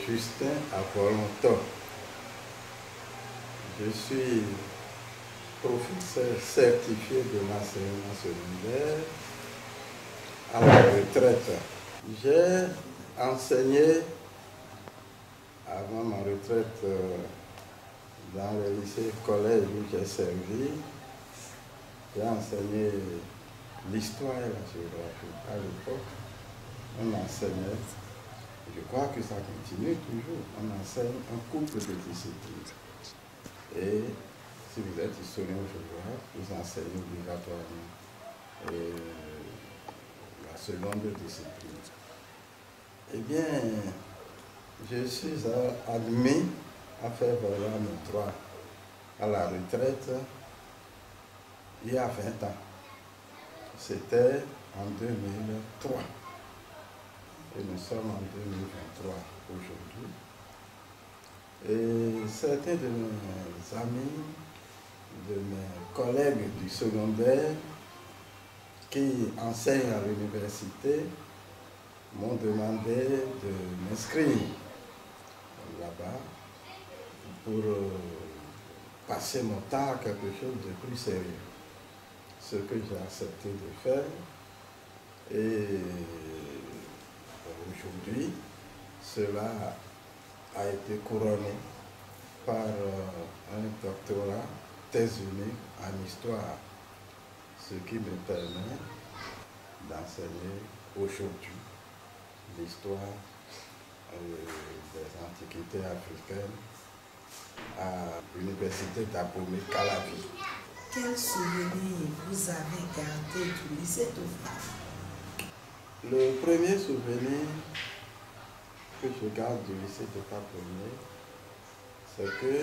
Justin à Volonto. Je suis professeur certifié de l'enseignement secondaire à la retraite. J'ai enseigné avant ma retraite dans le lycée collège où j'ai servi. J'ai enseigné l'histoire et la géographie. À l'époque, on enseignait, je crois que ça continue toujours, on enseigne un couple de disciplines. Et si vous êtes historien ou géographe, vous enseignez obligatoirement la seconde discipline. Eh bien, je suis admis à faire voilà mon droit à la retraite il y a 20 ans. C'était en 2003. Et nous sommes en 2023 aujourd'hui. Et certains de mes amis, de mes collègues du secondaire qui enseignent à l'université m'ont demandé de m'inscrire là-bas pour passer mon temps à quelque chose de plus sérieux. Ce que j'ai accepté de faire. Et aujourd'hui, cela a été couronné par un doctorat thèse unique en histoire, ce qui me permet d'enseigner aujourd'hui l'histoire des antiquités africaines à l'université d'Abomey Calavi. Quel souvenir vous avez gardé du lycée Topha? Le premier souvenir que je garde du lycée Topha Premier, c'est que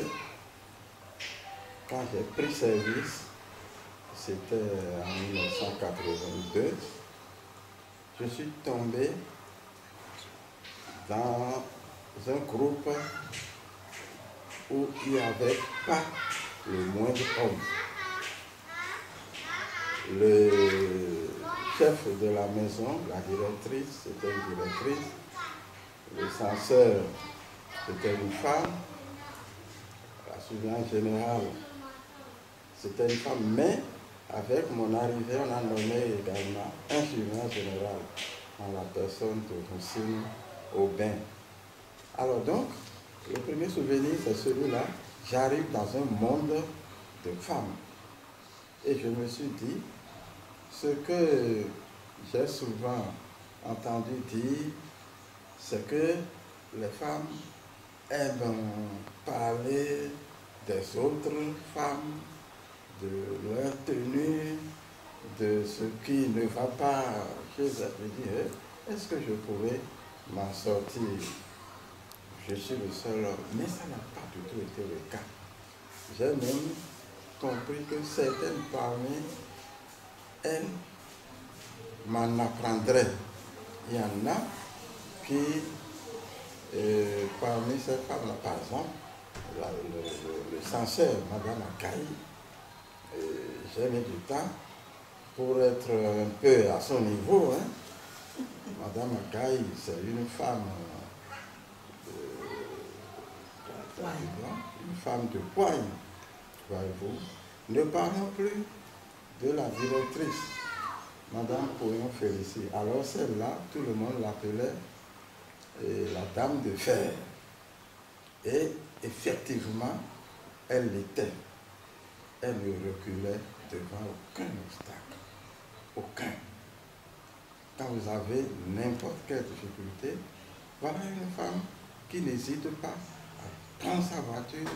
quand j'ai pris service, c'était en 1982, je suis tombé dans un groupe où il n'y avait pas le moindre homme. Le chef de la maison, la directrice, c'était une directrice. Le censeur, c'était une femme. La surveillante générale, c'était une femme. Mais avec mon arrivée, on a nommé également un surveillant général en la personne de Roussine Aubin. Alors donc, le premier souvenir, c'est celui-là. J'arrive dans un monde de femmes. Et je me suis dit, ce que j'ai souvent entendu dire, c'est que les femmes aiment parler des autres femmes, de leur tenue, de ce qui ne va pas chez elles. Je dis, est-ce que je pourrais m'en sortir? Je suis le seul homme. Mais ça n'a pas du tout été le cas. J'ai même compris que certaines parmi elles m'en apprendraient. Il y en a qui, parmi ces femmes-là, par exemple, le censeur, Madame Akaï, j'ai mis du temps pour être un peu à son niveau. Hein. Madame Akaï, c'est une femme une femme de poigne, voyez-vous. Ne parlons plus de la directrice, Madame Pouillon-Félicie. Alors celle-là, tout le monde l'appelait la dame de fer. Et effectivement, elle l'était. Elle ne reculait devant aucun obstacle. Aucun. Quand vous avez n'importe quelle difficulté, voilà une femme qui n'hésite pas à prendre sa voiture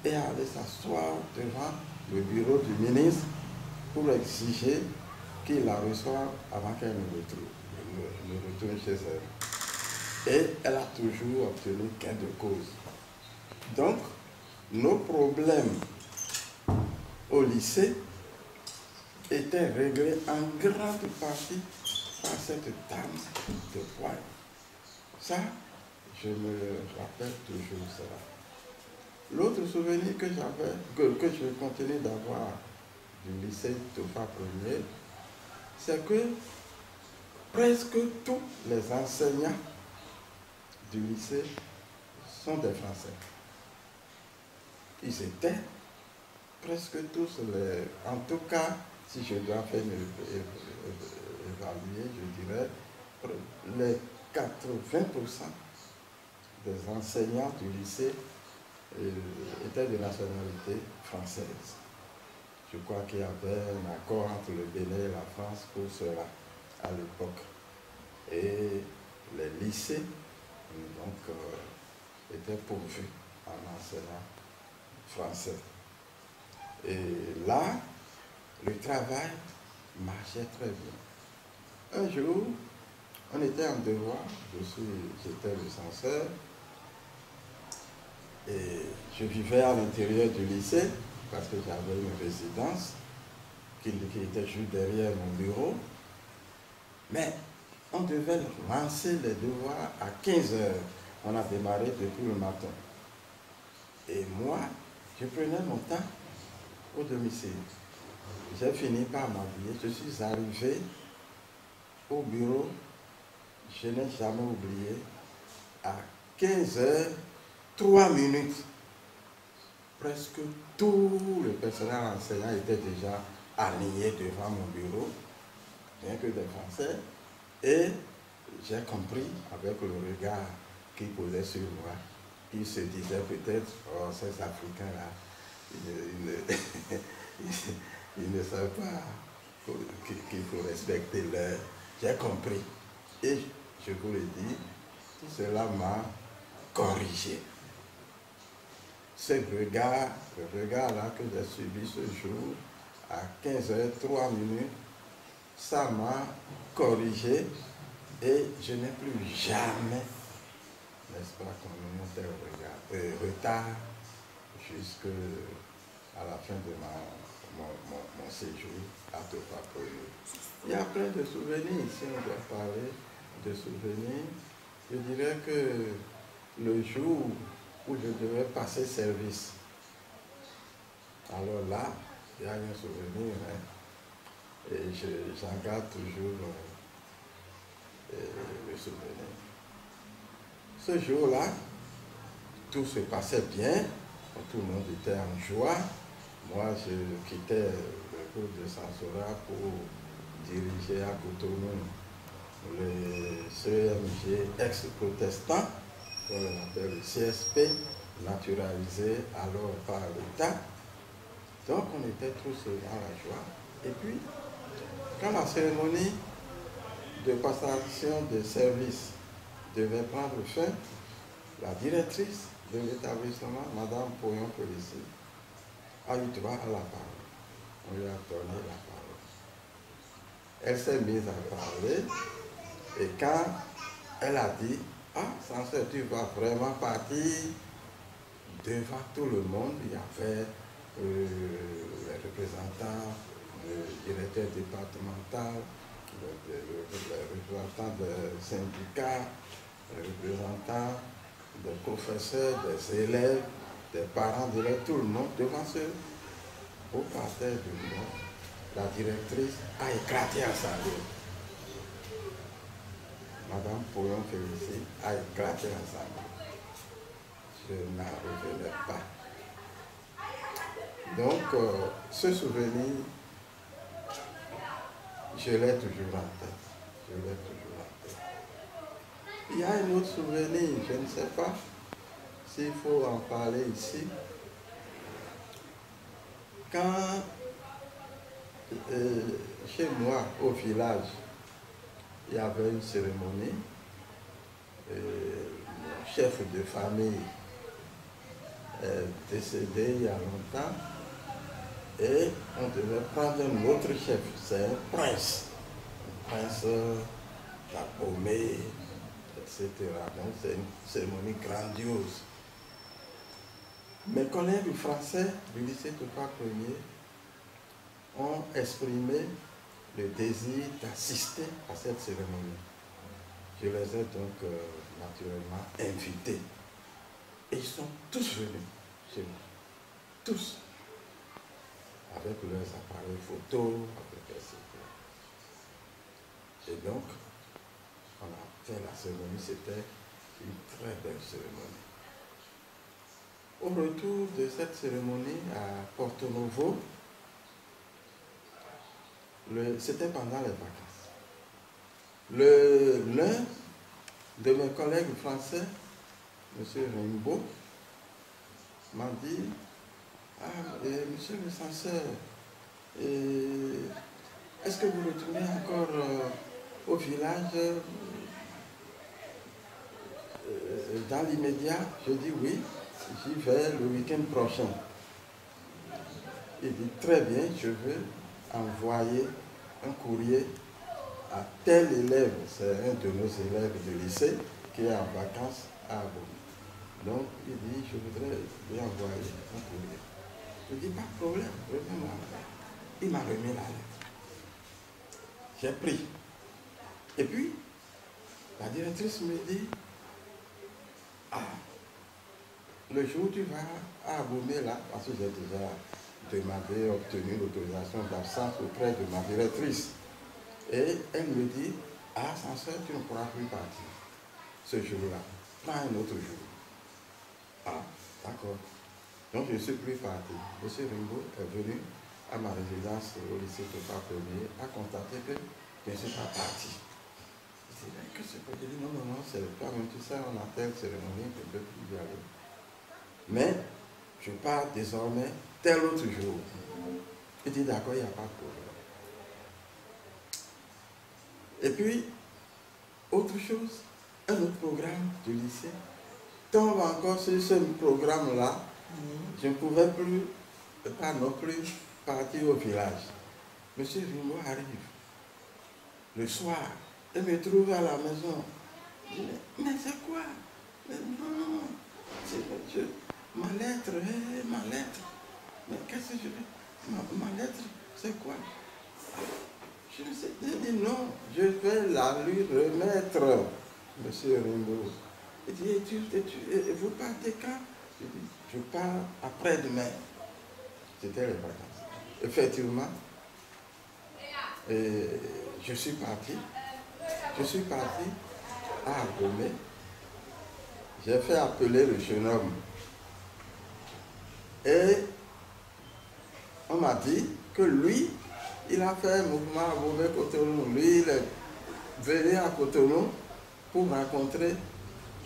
et à aller s'asseoir devant le bureau du ministre pour exiger qu'il la reçoive avant qu'elle ne retourne chez elle. Et elle a toujours obtenu gain de cause. Donc, nos problèmes au lycée étaient réglés en grande partie par cette dame de poigne. Ça, je me rappelle toujours cela. L'autre souvenir que j'avais, que je continue d'avoir du lycée Topha Premier, c'est que presque tous les enseignants du lycée sont des Français. Ils étaient presque tous, en tout cas, si je dois faire évaluer, je dirais, les 80% des enseignants du lycée étaient de nationalité française. Je crois qu'il y avait un accord entre le Bénin et la France pour cela à l'époque. Et les lycées donc, étaient pourvus en enseignants français. Et là, le travail marchait très bien. Un jour, on était en devoir, j'étais le censeur, et je vivais à l'intérieur du lycée, parce que j'avais une résidence qui était juste derrière mon bureau. Mais on devait lancer les devoirs à 15 heures. On a démarré depuis le matin. Et moi, je prenais mon temps au domicile. J'ai fini par m'habiller. Je suis arrivé au bureau. Je n'ai jamais oublié. À 15 heures, 3 minutes, presque tout le personnel enseignant était déjà aligné devant mon bureau, rien que des Français. Et j'ai compris avec le regard qu'ils posaient sur moi, ils se disaient peut-être, oh, ces Africains-là, ils ne savent pas qu'il faut respecter l'heure. J'ai compris. Et je vous le dis, tout cela m'a corrigé. Ce regard, le regard-là que j'ai subi ce jour, à 15h03, ça m'a corrigé et je n'ai plus jamais, n'est-ce pas, commis un tel retard jusqu'à la fin de mon séjour à Topapoyo. Il y a plein de souvenirs, si on doit parler de souvenirs. Je dirais que le jour où je devais passer service, alors là, il y a un souvenir, hein, et j'en garde toujours le souvenir. Ce jour-là, tout se passait bien, tout le monde était en joie. Moi, je quittais le cours de Sansorat pour diriger à Cotonou le CMG ex-protestant, qu'on appelle le CSP, naturalisé alors par l'État. Donc on était tous dans la joie. Et puis, quand la cérémonie de passation de service devait prendre fin, la directrice de l'établissement, Madame Poyon-Félicie, a eu droit à la parole. On lui a donné la parole. Elle s'est mise à parler et quand elle a dit, ah, censeur, tu vas vraiment partir, devant tout le monde, il y avait les représentants, le directeur départemental, les représentants des syndicats, les représentants des professeurs, des élèves, des parents, tout le monde, devant ce beau parterre de monde, la directrice a éclaté en sanglots. Madame Poyon-Félicie a éclaté en sanglots. Je n'en revenais pas. Donc, ce souvenir, je l'ai toujours en tête. Je l'ai toujours en tête. Il y a un autre souvenir, je ne sais pas s'il faut en parler ici. Quand, chez moi, au village, il y avait une cérémonie, mon chef de famille est décédé il y a longtemps, et on devait prendre un autre chef, c'est un prince la paumée, etc. Donc c'est une cérémonie grandiose. Mes collègues français du lycée Topapoyo ont exprimé le désir d'assister à cette cérémonie. Je les ai donc naturellement invités. Et ils sont tous venus chez moi. Tous. Avec leurs appareils photo, avec etc. Et donc, on a fait la cérémonie, c'était une très belle cérémonie. au retour de cette cérémonie à Porto Novo, c'était pendant les vacances. L'un de mes collègues français, M. Rimbaud, m'a dit, monsieur le censeur, est-ce que vous retournez encore au village dans l'immédiat? Je dis oui, j'y vais le week-end prochain. Il dit très bien, je veux envoyer un courrier à tel élève, c'est un de nos élèves de lycée qui est en vacances à Abomey. Donc il dit, je voudrais lui envoyer un courrier. Je dis, pas de problème, remets-moi la lettre. Il m'a remis la lettre. J'ai pris. Et puis, la directrice me dit, le jour où tu vas à Abomey là, parce que j'ai déjà demandé, obtenu l'autorisation d'absence auprès de ma directrice. Et elle me dit, censeur, tu ne pourras plus partir ce jour-là. Prends un autre jour. D'accord. Donc je ne suis plus parti. M. Rimbaud est venu à ma résidence au lycée de Pape-Premier a constaté que je ne suis pas parti. Je dis, que c'est pas? Je dis, non, c'est toi-même, tu sais, on a telle cérémonie, je ne peux plus y aller. Mais je pars désormais tel autre jour. Il dit, d'accord, il n'y a pas de problème. Et puis, autre chose, un autre programme du lycée tombe encore sur ce programme-là. Je ne pouvais pas non plus partir au village. Monsieur Rimbaud arrive le soir et me trouve à la maison. Je dis, mais c'est quoi? Mais non, ma lettre, ma lettre. Mais qu'est-ce que je fais? Ma lettre, c'est quoi? Je ne sais, j'ai dit non, je vais la lui remettre, monsieur Rimbaud. Il dit, et vous partez quand? Je dis, je pars après-demain. C'était les vacances. Effectivement, je suis parti. Je suis parti à Abomey. J'ai fait appeler le jeune homme. Et on m'a dit que lui, il a fait un mouvement à Beauvais-Cotonou. Lui, il est venu à Cotonou pour rencontrer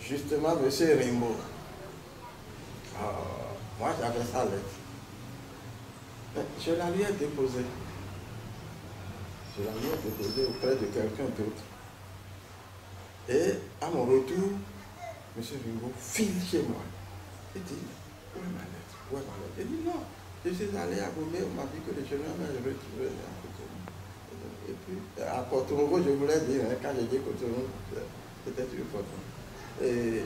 justement M. Rimbaud. Moi, j'avais sa lettre. Mais je la lui ai déposée. Je la lui ai déposée auprès de quelqu'un d'autre. Et à mon retour, M. Rimbaud file chez moi. Il dit, où est ma lettre? Où est ma lettre? Il dit, non, je suis allé à Abomey, on m'a dit que le jeune homme est retrouvé à Cotonou. Et puis, à Porto Novo, je voulais dire, quand j'ai dit Cotonou, c'était une Cotonou. Et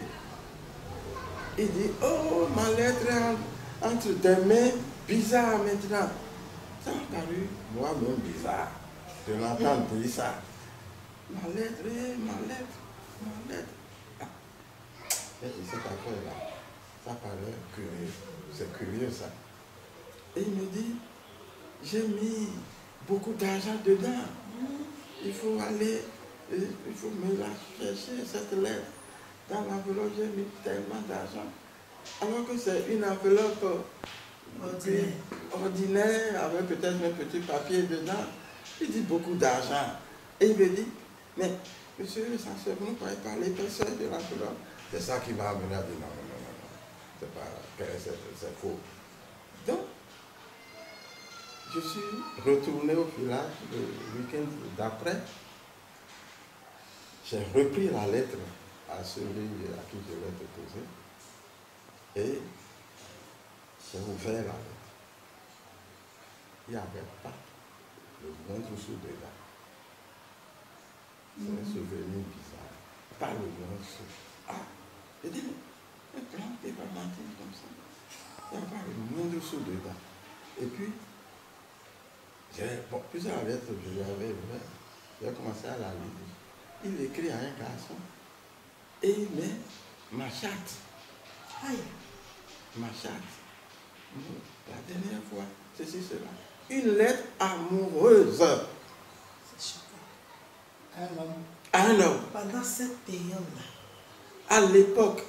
il dit, oh, ma lettre est entre tes mains, bizarre maintenant. Ça m'a paru moi-même bizarre de l'entendre dire ça. Ma lettre, ma lettre, ma lettre. Et cette affaire-là, ça paraît curieux. C'est curieux ça. Et il me dit, j'ai mis beaucoup d'argent dedans. Il faut aller, il faut me la chercher, cette lettre. Dans l'enveloppe, j'ai mis tellement d'argent. Alors que c'est une enveloppe ordinaire, avec peut-être un petit papier dedans. Il dit beaucoup d'argent. Et il me dit, mais monsieur le censeur, vous ne pouvez pas l'épaisseur de l'enveloppe. C'est ça qui m'a amené à dire non, c'est pas, c'est faux. Donc, je suis retourné au village le week-end d'après. J'ai repris la lettre à celui à qui je l'ai déposée et j'ai ouvert la lettre. Il n'y avait pas le moindre sou dedans. C'est un souvenir bizarre. Pas le moindre sou. J'ai dit, mais comment tu vas mentir comme ça? Il n'y a pas le moindre sou dedans. Et puis, plusieurs lettres, je l'avais ouvert. J'ai commencé à la lire. Il écrit à un garçon et il met ma chatte. Aïe, ma chatte. La dernière fois, ceci, cela. Une lettre amoureuse. C'est choquant. Un homme. À un homme. Pendant cette période-là. À l'époque.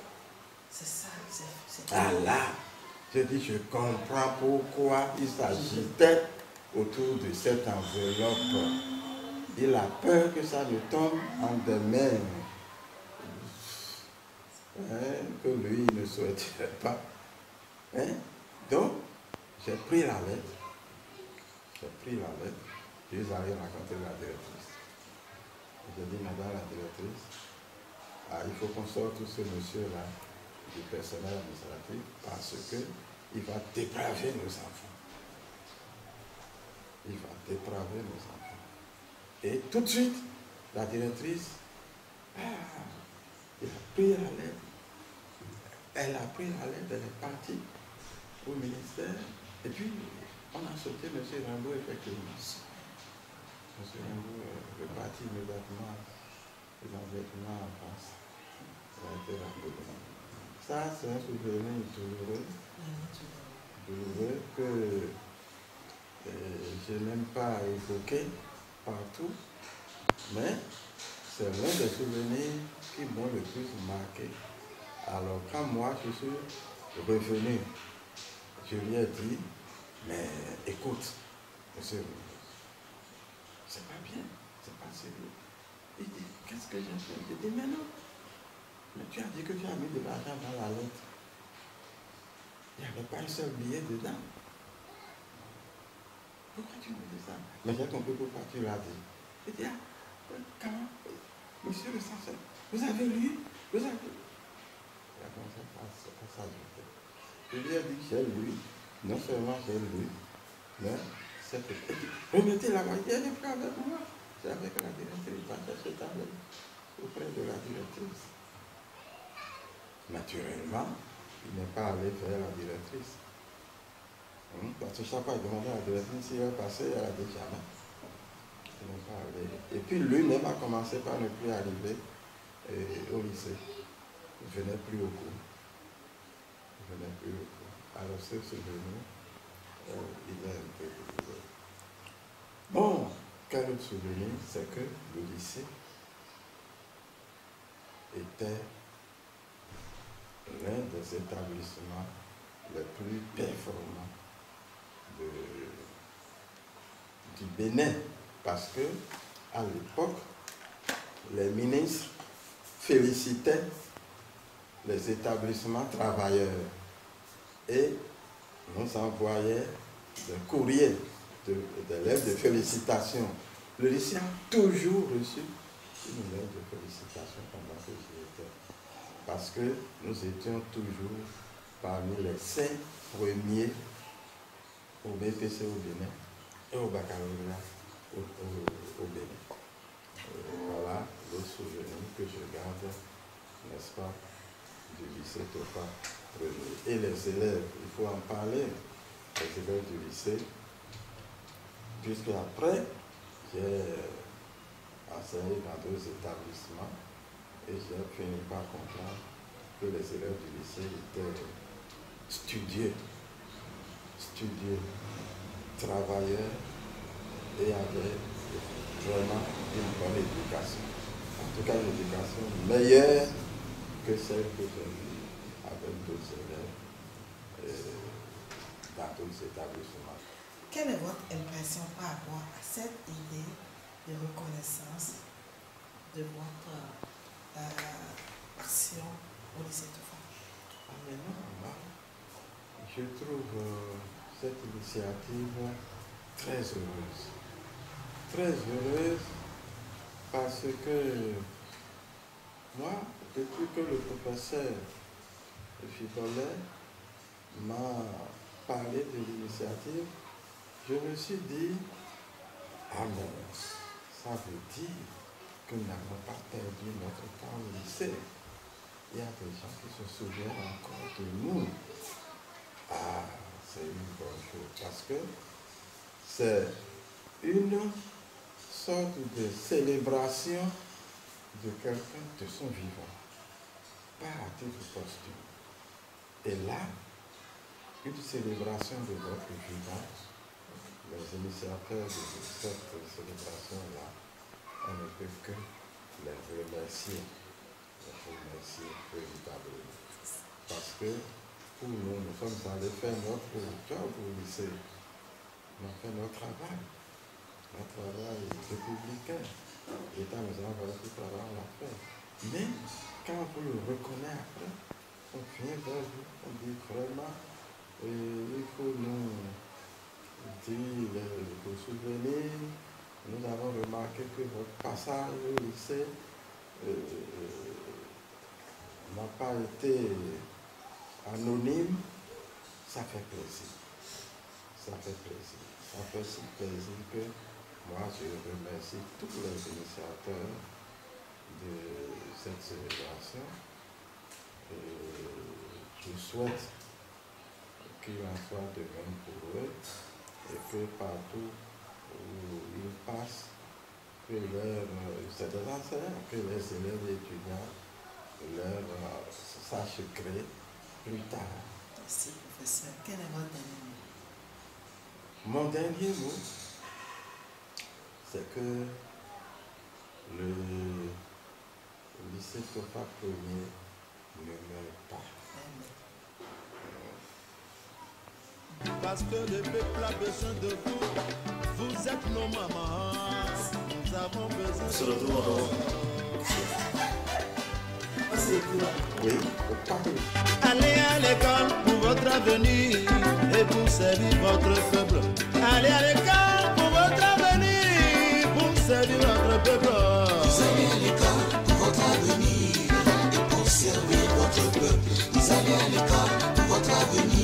C'est ça. Ah là, J'ai dit, je comprends pourquoi il s'agitait autour de cette enveloppe. Il a peur que ça ne tombe en des mains que lui ne souhaiterait pas. Donc, j'ai pris la lettre. Je les allé rencontrer la directrice. J'ai dit, madame la directrice, il faut qu'on sorte tout ce monsieur-là du personnel administratif parce qu'il va dépraver nos enfants. Il va dépraver nos enfants. Et tout de suite, la directrice, elle a pris la lettre. Elle a pris la lettre, elle est partie au ministère. Et puis, on a sauté M. Rimbaud, effectivement. M. Rimbaud est parti immédiatement en France. Ça a été rapide. Ça, c'est un souvenir douloureux. Douloureux que je n'aime pas évoquer partout, mais c'est l'un des souvenirs qui m'ont le plus marqué. Alors, quand moi je suis revenu, je lui ai dit, mais écoute, monsieur, c'est pas bien, c'est pas sérieux. Il dit, qu'est-ce que j'ai fait? J'ai dit, mais non, mais tu as dit que tu as mis de l'argent dans la lettre. Il n'y avait pas un seul billet dedans. Pourquoi tu me dis ça? Mais j'ai compris pourquoi tu l'as dit. Il dit, comment? Monsieur le censeur, vous avez lu? Vous avez lu? Il a commencé à s'ajouter. Je lui ai dit, j'ai lu. Non seulement j'ai lu, mais c'est que... Remettez la moitié, elle n'est pas avec moi. C'est avec la directrice. Va chercher ta lettre auprès de la directrice. Naturellement, il n'est pas allé vers la directrice. Parce que chaque fois qu'il demandait à la directrice s'il va passer, elle a dit jamais. Il n'est pas allé. Et puis lui-même a commencé par ne plus arriver au lycée. Il ne venait plus au cours. Alors ce souvenir, il est un peu douloureux. Bon, quel autre souvenir, c'est que le lycée était l'un des établissements les plus performants du Bénin, parce que à l'époque, les ministres félicitaient les établissements travailleurs et nous envoyaient des courriers d'élèves de félicitations. Le lycée a toujours reçu une lettre de félicitations pendant que j'y étais, parce que nous étions toujours parmi les 5 premiers au BPC au Bénin et au baccalauréat au Bénin. Voilà le souvenir que je garde, n'est-ce pas, du lycée Tofa Premier. Et les élèves, il faut en parler, les élèves du lycée, puisque après, j'ai enseigné dans 2 établissements et j'ai fini par comprendre que les élèves du lycée étaient studieux, travailleurs et avaient vraiment une bonne éducation. En tout cas, une éducation meilleure que celle que j'ai eue avec d'autres élèves dans d'autres établissements. Quelle est votre impression par rapport à cette idée de reconnaissance de votre action au lycée Tofa? Mais non, je trouve cette initiative très heureuse. Très heureuse parce que moi, depuis que le professeur Fibolet m'a parlé de l'initiative, je me suis dit, ah mais ça veut dire que nous n'avons pas perdu notre temps au lycée. Il y a des gens qui se souviennent encore de nous. Ah, c'est une bonne chose parce que c'est une sorte de célébration de quelqu'un de son vivant, pas à titre posthume. Et là, une célébration de votre vivance, les initiateurs de cette célébration-là, on ne peut que les remercier véritablement. Parce que pour nous, nous sommes allés faire notre job au lycée. On a fait notre travail républicain. L'État nous a envoyé tout le travail, on l'a fait. Mais quand vous le reconnaissez après, on vient vers vous, on dit vraiment, il faut nous dire vos souvenirs. Nous avons remarqué que votre passage au lycée n'a pas été anonyme. Ça fait plaisir. Ça fait plaisir. Ça fait si plaisir que moi je remercie tous les initiateurs de cette célébration. Je souhaite qu'il en soit de même pour eux et que partout où ils passent, que c'est des enseignants, que les élèves et étudiants leur sachent créer plus tard. Merci, professeur. Quel est votre dernier mot? Mon dernier mot, c'est que le lycée Tofa Ier ne meurt pas. Parce que le peuple a besoin de vous. Vous êtes nos mamans. Nous avons besoin de vous. Oui, au Paris. Allez à l'école pour votre avenir et pour servir votre peuple. Allez à l'école pour votre avenir, pour servir votre peuple. Vous allez à l'école pour votre avenir et pour servir votre peuple. Vous allez à l'école pour votre avenir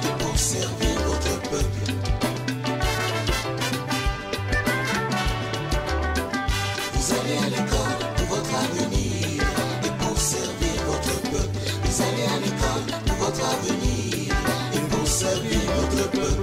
et pour servir votre peuple. Vous allez à l'école pour votre avenir et pour servir votre peuple. Vous allez à l'école pour votre avenir et pour servir votre peuple.